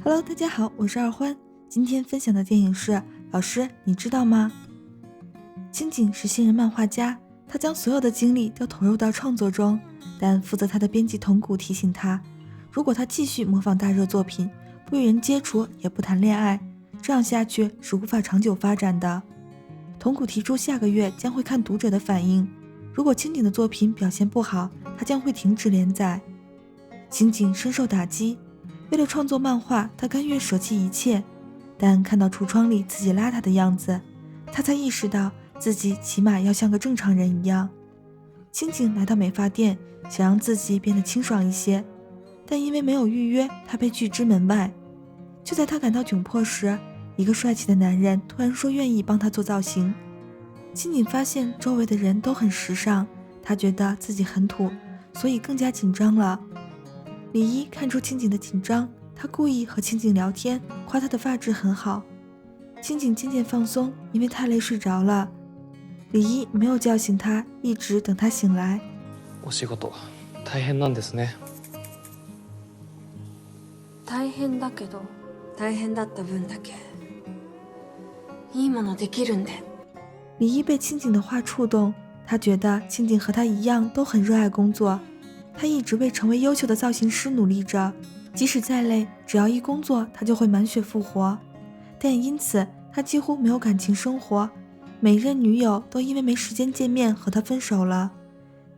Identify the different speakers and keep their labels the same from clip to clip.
Speaker 1: Hello， 大家好，我是二欢。今天分享的电影是《老师，你知道吗》。青井是新人漫画家，他将所有的精力都投入到创作中，但负责他的编辑桐谷提醒他，如果他继续模仿大热作品，不与人接触，也不谈恋爱，这样下去是无法长久发展的。桐谷提出下个月将会看读者的反应，如果青井的作品表现不好，他将会停止连载。青井深受打击，为了创作漫画，他甘愿舍弃一切，但看到橱窗里自己邋遢的样子，他才意识到自己起码要像个正常人一样。青井来到美发店，想让自己变得清爽一些，但因为没有预约，他被拒之门外。就在他感到窘迫时，一个帅气的男人突然说愿意帮他做造型。青井发现周围的人都很时尚，他觉得自己很土，所以更加紧张了。李一看出青井的紧张，他故意和青井聊天，夸他的发质很好。青井渐渐放松，因为太累睡着了。李一没有叫醒他，一直等他醒来。
Speaker 2: お仕事大変なんですね。
Speaker 3: 大変だけど、大変だった分だけいいものできるんで。
Speaker 1: 李一被青井的话触动，他觉得青井和他一样都很热爱工作。他一直为成为优秀的造型师努力着，即使再累，只要一工作，他就会满血复活。但也因此，他几乎没有感情生活，每任女友都因为没时间见面和他分手了。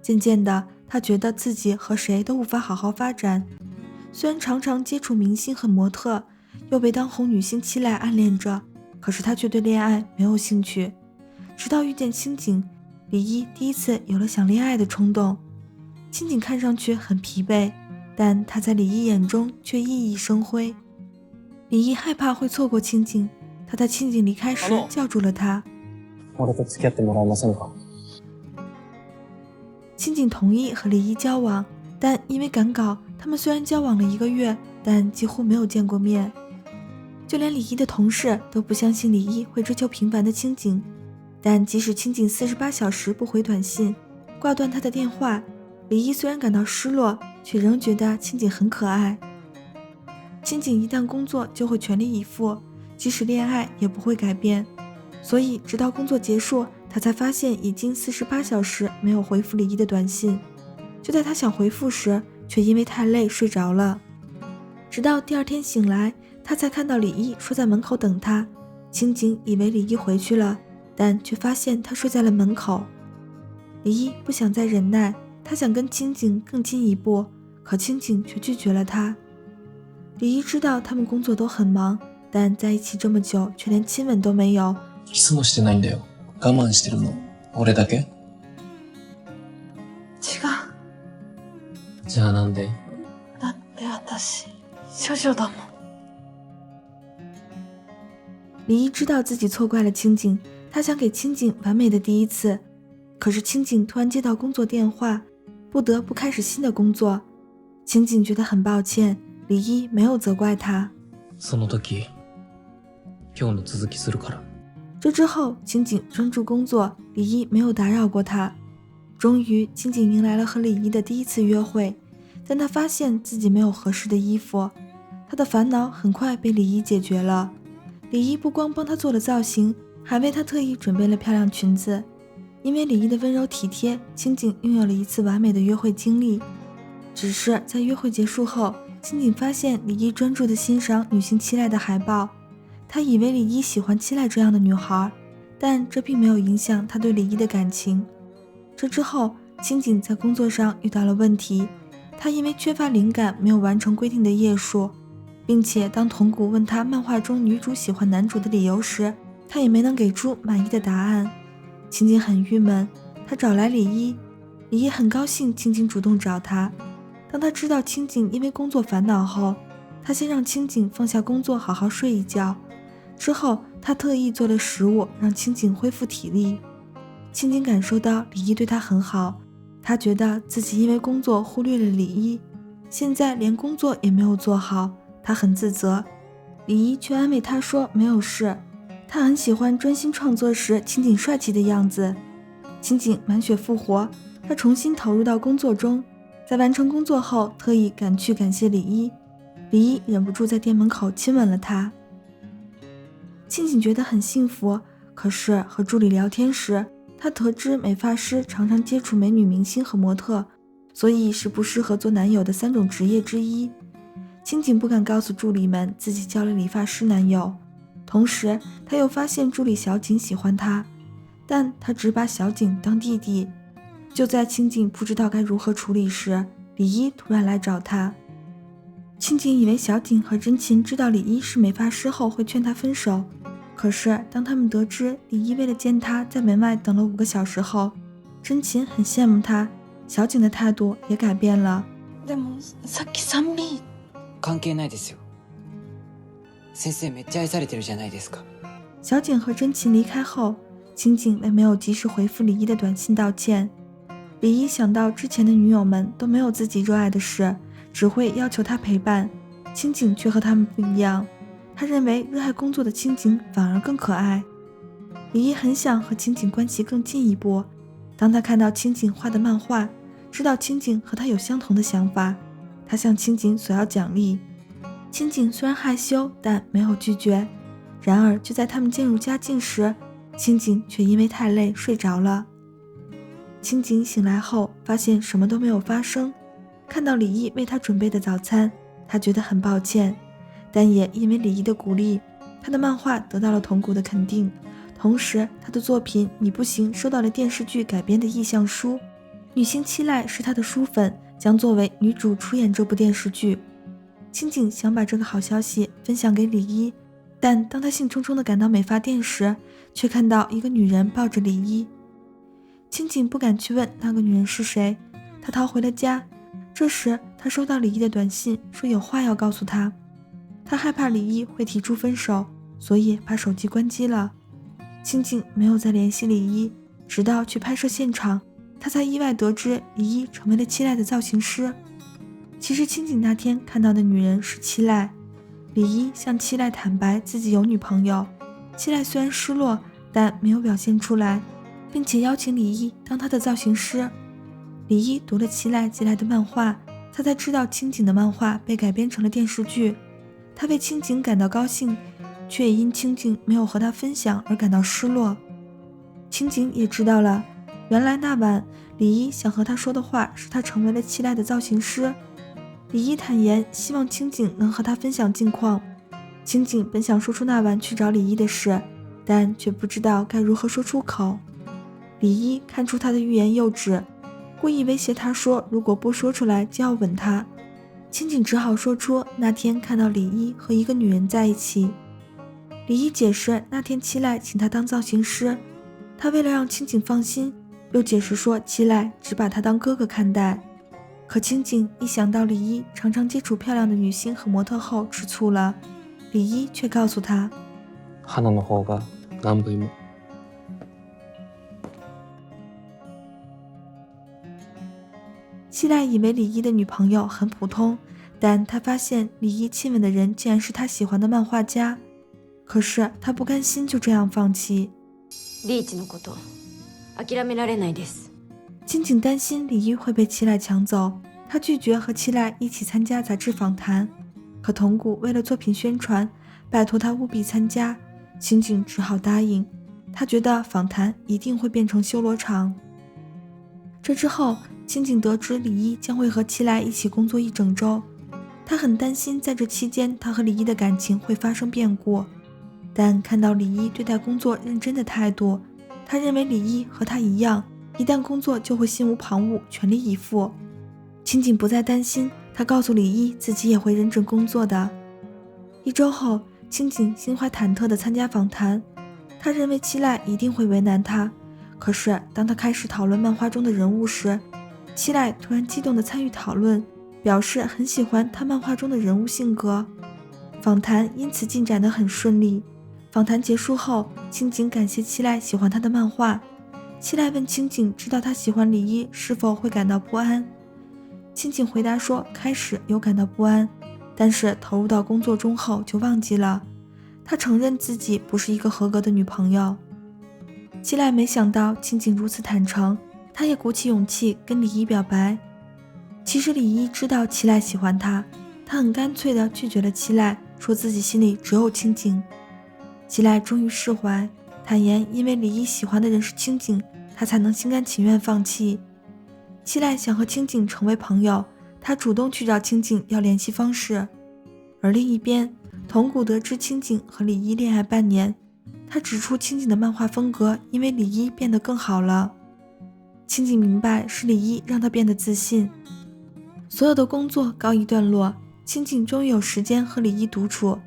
Speaker 1: 渐渐的，他觉得自己和谁都无法好好发展。虽然常常接触明星和模特，又被当红女星期待暗恋着，可是他却对恋爱没有兴趣。直到遇见青井，李一第一次有了想恋爱的冲动。青井看上去很疲惫，但他在李一眼中却熠熠生辉。李一害怕会错过青井，他在青井离开时叫住了他。
Speaker 2: 俺と付き合ってもらえませんか？
Speaker 1: 青井同意和李一交往，但因为赶稿，他们虽然交往了1个月，但几乎没有见过面。就连李一的同事都不相信李一会追求平凡的青井，但即使青井48小时不回短信，挂断他的电话，李一虽然感到失落，却仍觉得青井很可爱。青井一旦工作就会全力以赴，即使恋爱也不会改变，所以直到工作结束，他才发现已经48小时没有回复李一的短信。就在他想回复时，却因为太累睡着了。直到第二天醒来，他才看到李一说在门口等他。青井以为李一回去了，但却发现他睡在了门口。李一不想再忍耐，他想跟青井更进一步，可青井却拒绝了他。李一知道他们工作都很忙，但在一起这么久，却连亲吻都没有。
Speaker 2: キスもしてないんだよ。我慢してるの俺だけ？
Speaker 3: 違う。
Speaker 2: じゃあなんで？
Speaker 3: だって私処女だもん。
Speaker 1: 李一知道自己错怪了青井，他想给青井完美的第一次，可是青井突然接到工作电话，不得不开始新的工作。青井觉得很抱歉，李一没有责怪他。
Speaker 2: その時、今日の続きするから。
Speaker 1: 这之后，青井专注工作，李一没有打扰过他。终于，青井迎来了和李一的第一次约会，但他发现自己没有合适的衣服，他的烦恼很快被李一解决了。李一不光帮他做了造型，还为他特意准备了漂亮裙子。因为李一的温柔体贴，青井拥有了一次完美的约会经历。只是在约会结束后，青井发现李一专注地欣赏女性期待的海报，他以为李一喜欢期待这样的女孩，但这并没有影响他对李一的感情。这之后，青井在工作上遇到了问题，他因为缺乏灵感没有完成规定的页数，并且当桐谷问他漫画中女主喜欢男主的理由时，他也没能给出满意的答案。青井很郁闷，他找来李一，李一很高兴青井主动找他。当他知道青井因为工作烦恼后，他先让青井放下工作好好睡一觉，之后他特意做了食物让青井恢复体力。青井感受到李一对他很好，他觉得自己因为工作忽略了李一，现在连工作也没有做好，他很自责。李一却安慰他说没有事，他很喜欢专心创作时青井帅气的样子。青井满血复活，他重新投入到工作中，在完成工作后特意赶去感谢李一。李一忍不住在店门口亲吻了她。清景觉得很幸福，可是和助理聊天时，他得知美发师常常接触美女明星和模特，所以是不适合做男友的3种职业之一。清景不敢告诉助理们自己交了理发师男友，同时他又发现助理小景喜欢他，但他只把小景当弟弟。就在清景不知道该如何处理时，李一突然来找他。清景以为小景和真琴知道李一是美发师后会劝他分手，可是当他们得知李一为了见他在门外等了5个小时后，真琴很羡慕他，小景的态度也改变了。
Speaker 3: でもさっき3B
Speaker 4: 関係ないですよ。先生めっちゃ愛されてるじゃないですか。
Speaker 1: 小景和真琴离开后，清景为没有及时回复李一的短信道歉。李一想到之前的女友们都没有自己热爱的事，只会要求他陪伴，清景却和他们不一样。他认为热爱工作的清景反而更可爱。李一很想和清景关系更进一步，当他看到清景画的漫画，知道清景和他有相同的想法，他向清景索要奖励。清景虽然害羞，但没有拒绝。然而就在他们渐入佳境时，清景却因为太累睡着了。清景醒来后发现什么都没有发生，看到李一为他准备的早餐，他觉得很抱歉，但也因为李一的鼓励，他的漫画得到了同谷的肯定，同时他的作品《你不行》收到了电视剧改编的意向书，女星七濑是他的书粉，将作为女主出演这部电视剧。清景想把这个好消息分享给李一，但当他兴冲冲地赶到美发店时，却看到一个女人抱着李一。清景不敢去问那个女人是谁，他逃回了家。这时他收到李一的短信，说有话要告诉他。他害怕李一会提出分手，所以把手机关机了。清景没有再联系李一，直到去拍摄现场，他才意外得知李一成为了七濑的造型师。其实清景那天看到的女人是七濑。李一向七濑坦白自己有女朋友，七濑虽然失落，但没有表现出来，并且邀请李一当他的造型师。李一读了七濑寄来的漫画，他才知道清景的漫画被改编成了电视剧。他为清景感到高兴，却也因清景没有和他分享而感到失落。清景也知道了，原来那晚李一想和他说的话是他成为了七濑的造型师。李一坦言希望清景能和他分享近况。清景本想说出那晚去找李一的事，但却不知道该如何说出口。李一看出他的欲言又止，故意威胁他说如果不说出来就要吻他。清景只好说出那天看到李一和一个女人在一起。李一解释那天七濑请他当造型师，他为了让清景放心，又解释说七濑只把他当哥哥看待。可清景一想到李一常常接触漂亮的女星和模特后吃醋了。李一却告诉他，
Speaker 2: 花の方が何倍も。
Speaker 1: 七濑以为李一的女朋友很普通，但他发现李一亲吻的人竟然是他喜欢的漫画家。可是他不甘心就这样放弃。
Speaker 3: リーチのこと諦められないです。
Speaker 1: 清景担心李一会被七濑抢走，他拒绝和七濑一起参加杂志访谈。可桐谷为了作品宣传，拜托他务必参加，清景只好答应。他觉得访谈一定会变成修罗场。这之后，清景得知李一将会和七濑一起工作1整周，他很担心在这期间他和李一的感情会发生变故。但看到李一对待工作认真的态度，他认为李一和他一样，一旦工作就会心无旁骛，全力以赴。清景不再担心，他告诉李一自己也会认真工作的。1周后，清景心怀忐忑地参加访谈，他认为七濑一定会为难他。可是当他开始讨论漫画中的人物时，七濑突然激动地参与讨论，表示很喜欢他漫画中的人物性格。访谈因此进展得很顺利。访谈结束后，清景感谢七濑喜欢他的漫画。七濑问清景知道他喜欢李一是否会感到不安。清景回答说开始有感到不安，但是投入到工作中后就忘记了。他承认自己不是一个合格的女朋友。七濑没想到清景如此坦诚，他也鼓起勇气跟李一表白。其实李一知道七濑喜欢他他很干脆地拒绝了七濑，说自己心里只有清景。七濑终于释怀，坦言因为李一喜欢的人是清景，他才能心甘情愿放弃。七濑想和清景成为朋友，他主动去找清景要联系方式。而另一边，桐谷得知清景和李一恋爱半年，他指出清景的漫画风格因为李一变得更好了。清景明白是李一让他变得自信。所有的工作告一段落，清景终于有时间和李一独处。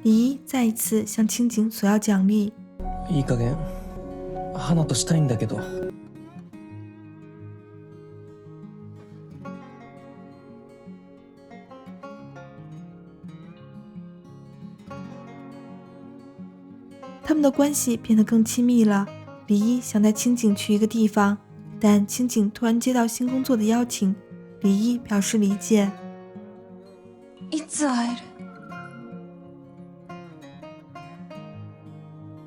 Speaker 1: 李一再一次向清景索要奖励。
Speaker 2: いい加減花としたいんだけど。
Speaker 1: 他们的关系變得更親密了。李一想帶清景去一個地方，但清景突然接到新工作的邀請，李一表示理解。
Speaker 3: いつ会える？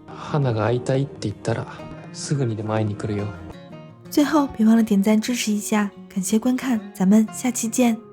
Speaker 2: 花が会いたいって言ったらすぐにでも会いに来るよ。
Speaker 1: 最後别忘了點讚支持一下，感謝觀看，咱們下期見。